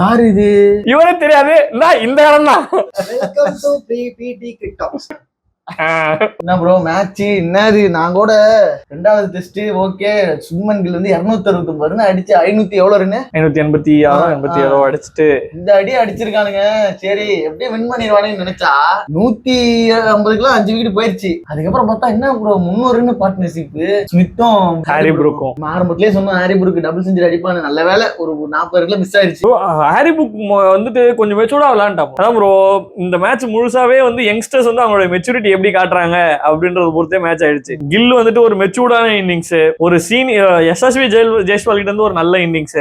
யாரு இது? இவரே தெரியாது. இந்த இடம் தான். Welcome to PPT cricket. என்ன ப்ரோ மேட்ச் என்னது? நான் கூட ரெண்டாவது டெஸ்ட் ஓகே சுமன் கில் வந்து 269 அடிச்சு 500 எவ்வளவு ரன் 586 அடிச்சுட்டு இந்த அடி அடிச்சிருக்கானுங்க. சரி எப்படியும் வின் பண்ணிடுவானுன்னு நினைச்சா 150 5 விக்கெட் போயிருச்சு. அதுக்கப்புறம் பார்த்தா என்ன ப்ரோ 300 ரன் பார்ட்னர்ஷிப் ஸ்மித்தும் ஹாரி புரூக்கும் ஆரம்பத்திலேயே சொன்னோம் ஹாரி புரூக் டபுள் செஞ்சுரி அடிப்பான்னு. நல்ல வேலை ஒரு 40 மிஸ் ஆயிடுச்சு. ஹாரி புரூக் வந்துட்டு கொஞ்சம் மெச்சூர்டா விளையாண்டான். அதான் ப்ரோ இந்த மேட்ச் முழுசாவே வந்து யங்ஸ்டர்ஸ் வந்து அவங்களோட மெச்சூரிட்டி எப்படி காட்டுறாங்க அப்படின்றது பொறுத்தே மேட்ச் ஆயிடுச்சு. கில் வந்துட்டு ஒரு மெச்சூர்டான இன்னிங்ஸ், ஒரு எஸ்எஸ்வி ஜெய்ஸ்வால் கிட்ட இருந்து ஒரு நல்ல இன்னிங்ஸ்,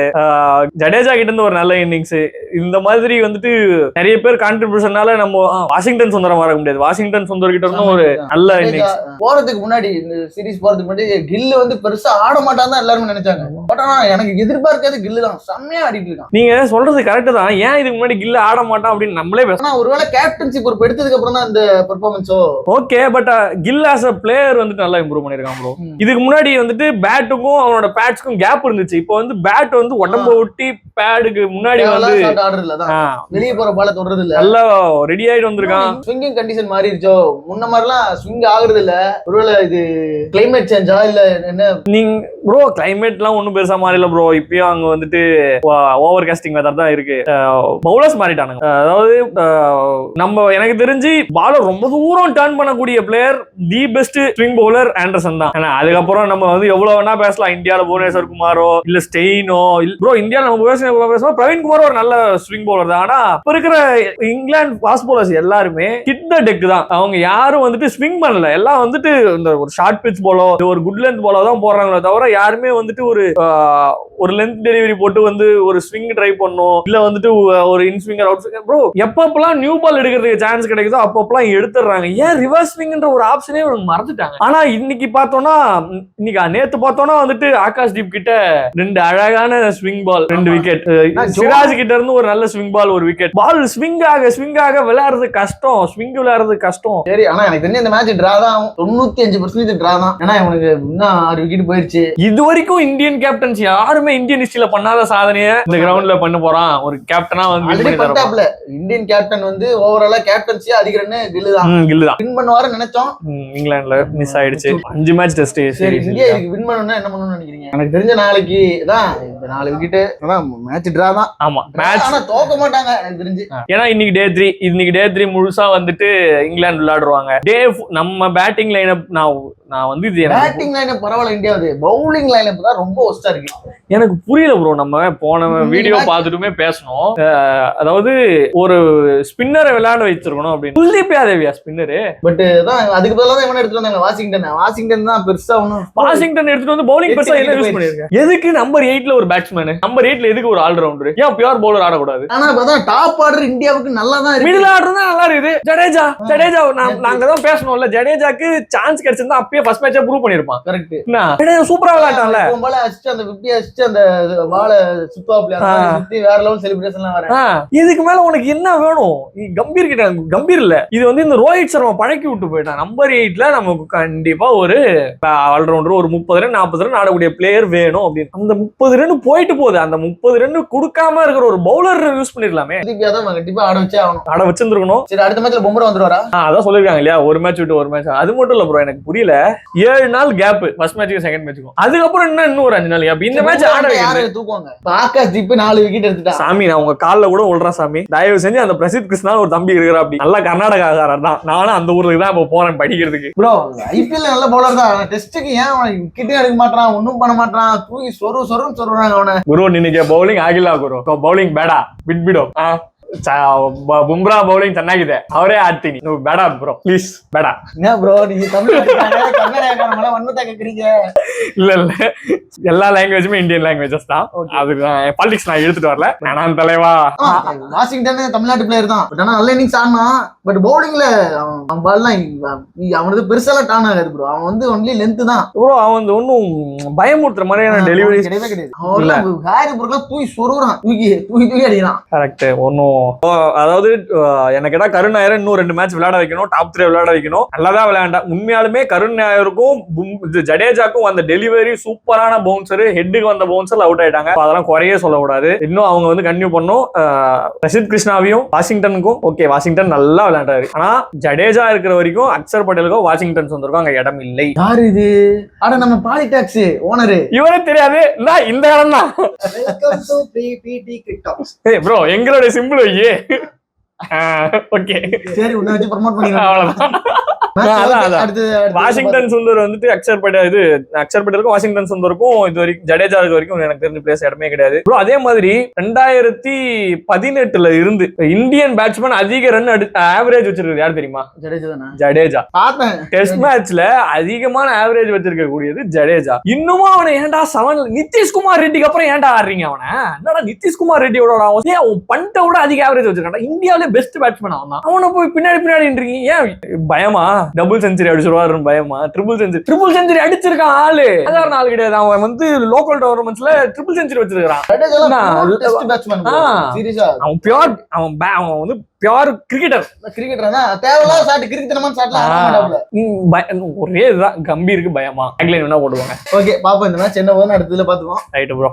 ஜடேஜா கிட்ட இருந்து ஒரு நல்ல இன்னிங்ஸ், இந்த மாதிரி வந்துட்டு நிறைய பேர் கான்ட்ரிபியூஷனால நம்ம வாஷிங்டன் சுந்தரம் வர முடியாது. வாஷிங்டன் சுந்தர் கிட்ட இருந்தும் ஒரு நல்ல இன்னிங்ஸ். போறதுக்கு முன்னாடி இந்த சீரிஸ் போறதுக்கு முன்னாடி கில் வந்து பெருசா ஆட மாட்டான்னு எல்லாருமே நினைச்சாங்க. பட் ஆனா எனக்கு எதிர்பார்க்காது கில்லு தான் செம்மையா ஆடிட்டு இருக்கான். நீங்க சொல்றது கரெக்ட் தான். ஏன் இதுக்கு முன்னாடி கில்ல ஆட மாட்டான் அப்படின்னு நம்மளே பேசலாம். ஒருவேளை கேப்டன்சி பொறுப்பு எடுத்ததுக்கு அப்புறம் தான் இந்த பெர்ஃபார்மன்ஸோ okay. But Gill as a player வந்துட்டு நல்லா இம்ப்ரூவ் பண்ணிருக்கான் ப்ரோ. இதுக்கு முன்னாடி வந்துட்டு பேட்டுக்கும் அவனோட பேட்ஸ்க்கும் கேப் இருந்துச்சு. இப்போ வந்து பேட் வந்து உடம்ப ஒட்டி பேடுக்கு முன்னாடி வந்து வெளியே போற பால தொடறது இல்ல, நல்லா ரெடி ஆயிட்டு வந்திருக்கான். ஸ்விங்கிங் கண்டிஷன் மாறிடுச்சோ? முன்ன மாதிரிலாம் ஸ்விங் ஆகுறது இல்ல. ஒருவேளை இது கிளைமேட் சேஞ்சா இல்ல என்ன? நீங்க ப்ரோ கிளைமேட்லாம் ஒன்றும் பெருசா மாறில ப்ரோ. இப்பயும் அங்க வந்துட்டு ஓவர் காஸ்டிங் மெத்தட் தான் இருக்கு. பவுலர்ஸ் மாறிட்டானுங்க. அதாவது நம்ம எனக்கு தெரிஞ்சு பாலர் ரொம்ப தூரம் டர்ன் பண்ணக்கூடிய player the best swing bowler Anderson தான். அதுக்கப்புறம் நம்ம வந்து எவ்வளவு வேணா பேசலாம். இந்தியாவில புவனேஸ்வர் குமாரோ இல்ல ஸ்டெயினோ ப்ரோ, இந்தியாவில் நம்ம பேசுவோம் பிரவீன் குமார் ஒரு நல்ல ஸ்விங் பவுலர் தான். ஆனா இப்ப இருக்கிற இங்கிலாந்து ஃபாஸ்ட் பவுலர்ஸ் எல்லாருமே ஹிட் த டெக் தான். அவங்க யாரும் வந்துட்டு ஸ்விங் பண்ணல. எல்லாம் வந்துட்டு இந்த ஒரு ஷார்ட் பிட்ச் போலோ ஒரு குட் லென்த் போலோ தான் போடுறாங்களே தவிர யாருமே வந்துட்டு ஒரு லென்த் டெலிவரி போட்டு வந்து ஒரு ஸ்விங் ட்ரை பண்ணும் இல்ல வந்துட்டு ஒரு இன் ஸ்விங்கர் அவுட் ஸ்விங்கர் ப்ரோ எப்பப்பெல்லாம் நியூ பால் எடுக்கிறதுக்கு சான்ஸ் கிடைக்குதோ அப்பப்பெல்லாம் எடுத்துடுறாங்க. ஏன் ரிவர்ஸ் ஸ்விங்ன்ற ஒரு ஆப்ஷனே மறந்துட்டாங்க. ஆனா இன்னைக்கு பார்த்தோம்னா நேத்து பார்த்தோம்னா வந்துட்டு ஆகாஷ் தீப் கிட்ட 2 அழகான ஸ்விங் பால் 2 விக்கெட், சிராஜ் கிட்ட இருந்து ஒரு நல்ல ஸ்விங் பால் 1 விக்கெட். பால் ஸ்விங் ஆக விளையாடுறது கஷ்டம், ஸ்விங் விளையாடுறது கஷ்டம். சரி ஆனா எனக்கு தெரிஞ்ச இந்த மேட்ச் டிரா தான் 95% டிரா தான். ஏன்னா இவனுக்கு இன்னும் 6 விக்கெட் போயிருச்சு. இது வரைக்கும் இந்தியன் கேப்டன்ஸ் யாருமே இந்தியன் ஹிஸ்டரியில பண்ணாத சாதனையை இந்த கிரவுண்ட்ல பண்ண போறான். ஒரு கேப்டனா வந்து இந்தியன் கேப்டன் வந்து ஓவராலா கேப்டன்சி அதிக ரன் கில்லு தான் வின் பண்ணுவாருன்னு நினைச்சோம். இங்கிலாந்துல மிஸ் ஆயிடுச்சு 5 மேட்ச் டெஸ்ட். சரி இந்தியா இதுக்கு வின் பண்ணனும்னா என்ன பண்ணணும்னு நினைக்கிறீங்க? எனக்கு தெரிஞ்ச நாளைக்கு தான் இந்த 4 விக்கெட் அதான் மேட்ச் டிரா தான். ஆமா மேட்ச் ஆனா தோக்க மாட்டாங்க எனக்கு தெரிஞ்சு. ஏன்னா இன்னைக்கு டே 3 முழுசா வந்துட்டு இங்கிலாந்து விளையாடுவாங்க. நம்ம பேட்டிங் லைனப் நான் வந்து இது பேட்டிங் லைனப் பரவாயில்ல இந்தியாவுது, பவுலிங் லைனப் தான் ரொம்ப ஒஸ்டா இருக்கு. எனக்கு புரியல ப்ரோ. நம்ம போன வீடியோ பார்த்துட்டுமே பேசணும். அதாவது ஒரு ஸ்பின்னரை விளையாட வச்சிருக்கணும் அப்படின்னு. குல்தீப் யாதவ்யா ஸ்பின்னரு. பட் அதுக்கு பதிலா தான் இவனை எடுத்துட்டு வந்தாங்க வாஷிங்டன் தான் பெருசா ஒண்ணும். வாஷிங்டன் எடுத்துட்டு வந்து பவுலிங் பெருசா என்ன யூஸ் பண்ணிருக்காங்க? எதுக்கு நம்பர் 8ல ஒரு பேட்ஸ்மேன், நம்பர் 8ல எதுக்கு ஒரு ஆல்ரவுண்டர்? ஏன் பியூர் பவுலர் ஆடக்கூடாது? ஆனா அதான் டாப் ஆர்டர் இந்தியாவுக்கு நல்லா தான் இருக்கு. மிடில் ஆர்டர் தான் நல்லா இருக்குது. ஜடேஜா நாங்க தான் பேசணும்ல. ஜடேஜாக்கு சான்ஸ் கிடைச்சிருந்தா அப்பயே ஃபர்ஸ்ட் மேட்சே ப்ரூவ் பண்ணிருப்பான். கரெக்ட். ஜடேஜா சூப்பரா விளையாட்டான்ல. போல அசிஸ்ட் அந்த 50 அசிஸ்ட் அந்த பால சுத்தாப்ல சுத்தி வேற லெவல் செலிப்ரேஷன்லாம் வர. இதுக்கு மேல உனக்கு என்ன வேணும்? கம்பீர் கிட்ட கம்பீர் இல்ல. இது வந்து இந்த ரோஹித் சர்மா பழக்கி விட்டு போயிட்டான். நம்பர் 8ல நமக்கு கண்டிப்பா ஒரு ஆல்ரவுண்டர் ஒரு 30 ரன் 40 ரன் ஆடக்கூடிய பிளேயர் வேணும் அப்படின்னு. அந்த 30 ரன் போயிட்டு போகுது. அந்த 30 ரன் கொடுக்காம இருக்கிற ஒரு பவுலர் யூஸ் பண்ணிடலாமே. கண்டிப்பா ஆட வச்சே ஆகணும். ஆட வச்சிருக்கணும். சரி அடுத்த மேட்ச்ல பும்ரா வந்துருவாரா? அதான் சொல்லிருக்காங்க இல்லையா, ஒரு மேட்ச் விட்டு ஒரு மேட்ச். அது மட்டும் இல்ல ப்ரோ, எனக்கு புரியல. 7 நாள் கேப் ஃபர்ஸ்ட் மேட்சுக்கு செகண்ட் மேட்சுக்கும். அதுக்கப்புறம் இன்னும் ஒரு 5 நாள் கேப். இந்த மேட்ச் ஆட யாரு தூக்குவாங்க? ஆகாஷ் தீப் 4 விக்கெட் எடுத்துட்டான். சாமி நான் உங்க கால்ல கூட விழுறேன் சாமி. தயவு செஞ்சு அந்த பிரசித் கிருஷ்ணா ஒரு தம்பி இருக்கிறா அப்படி நல்ல கர்நாடகாக்காரர் தான். நானும் அந்த ஊருக்கு தான் இப்ப போறேன் படிக்கிறதுக்கு. ப்ரோ ஐபிஎல் நல்ல பவுலர் தான். டெஸ்ட்டுக்கு ஏன் விக்கெட்டே எடுக்க மாட்டான், ஒன்னும் பண்ண மாட்டான், தூக்கி சொருன்னு சொல்றாங்க அவனை. குரு நினைக்க பவுலிங் ಆಗಿಲ್ಲ ಗುರು. ಬೌಲಿಂಗ್ ಬೇಡ ಬಿಟ್ಬಿಡು. பும்ரா பவுலிங் ಚೆನ್ನಾಗಿದೆ, ಅವರೇ ಆಡ್ತೀನಿ, ನೀವು ಬೇಡ ಬ್ರೋ ಪ್ಲೀಸ್ ಬೇಡ. என்ன ப்ரோ நீங்க தமிழ்நாட்டுல வன்மத்தை கேக்குறீங்க? இல்ல எல்லா லாங்குவேஜுமே இந்தியன் லாங்குவேஜஸ் தான். அது பாலிடிக்ஸ் நான் எடுத்துட்டு வரல. நான் தலைவா வாஷிங்டன் தமிழ்நாட்டு பிளேயர் தான். பட் ஆனா நல்ல இன்னிங்ஸ் ஆனா பட் பவுலிங்ல அவன் பால்லாம் அவனுக்கு பெருசாலாம் டான் ஆகாது ப்ரோ. அவன் வந்து ஒன்லி லென்த் தான் ப்ரோ. அவன் வந்து ஒன்னும் பயமுறுத்துற மாதிரியான டெலிவரி கிடையவே கிடையாது. ஹாரி புரூக்லாம் தூக்கி சொருறான், தூக்கி அடிக்கிறான். கரெக்ட். ஒன்னும் அதாவது எனக்கு கேட்டா கருண் நாயர் இன்னும் 2 மேட்ச் விளையாட வைக்கணும், டாப் 3 விளையாட வைக்கணும். நல்லாதான் விளையாண்டா. உண்மையாலுமே கருண் நாயருக்கும் ஜடேஜாக்கும் வந்த டெலிவரி சூப்பரான பவுன்சர், ஹெட்டுக்கு வந்த பவுன்சர் அவுட் ஆயிட்டாங்க. அதெல்லாம் குறையே சொல்லக்கூடாது. இன்னும் அவங்க வந்து கன்டினியூ பண்ணும். ரஷித் கிருஷ்ணாவையும் வாஷிங்டனுக்கும் ஓகே, வாஷிங்டன் நல்லா விளையாண்டாரு. ஆனா ஜடேஜா இருக்கிற வரைக்கும் அக்ஷர் பட்டேலுக்கோ வாஷிங்டன் சுந்தருக்கும் அங்க இடம் இல்லை. யாரு இது? அட நம்ம பாலிடாக்ஸ் ஓனரு. இவரே தெரியாது. இந்த இடம் தான். Welcome to PPT cricket. ஏய் ப்ரோ, எங்களோட சிம்பிள் வையே. ஓகே சரி, உன்னை வச்சு ப்ரோமோட் பண்ணிடலாம். அவ்வளவுதான். வாஷிங்டன் சுந்தர் வந்துட்டு அக்ஷர் பட்டேலுக்கும் வாஷிங்டன் சுந்தருக்கும் இது வரைக்கும் ஜடேஜா இருக்க வரைக்கும் எனக்கு தெரிஞ்ச பிளேஸ் இடமே கிடையாது ப்ரோ. அதே மாதிரி 2018 இருந்து இந்தியன் பேட்ஸ்மேன் அதிக ரன் ஆவரேஜ் வச்சிருக்காரு யார் தெரியுமா? ஜடேஜா. டெஸ்ட் மேட்ச்ல அதிகமான ஆவரேஜ் வச்சிருக்க கூடியது ஜடேஜா. இன்னுமா அவனை ஏன்டா நிதிஷ்குமார் ரெட்டிக்கு அப்புறம் ஏன்டா ஆடுறீங்க? அவனை என்னடா நிதிஷ்குமார் ரெட்டியோட பண்ட விட அதிக ஆவரேஜ் வச்சிருக்கான். இந்தியாவிலே பெஸ்ட் பேட்ஸ்மேன் அவன் தான். அவனை போய் பின்னாடி ஏன் பயமா? டபுள் செஞ்சுரி அடிச்சிருவாரு பயமா? ட்ரிபிள் செஞ்சுரி அடிச்சிருக்கான் ஆளு. சாதாரண ஆள் கிடையாது. அவன் வந்து லோக்கல் டோர்னமெண்ட்ஸ்ல ட்ரிபிள் செஞ்சுரி வச்சிருக்கான். அவன் வந்து பியூர் கிரிக்கெட்டர். ஒரே இதுதான், கம்பீருக்கு பயமா. போடுவாங்க. ஓகே பாப்போம், இந்த மேட்ச் என்ன போதுன்னு அடுத்ததுல பாத்துவோம். Right bro.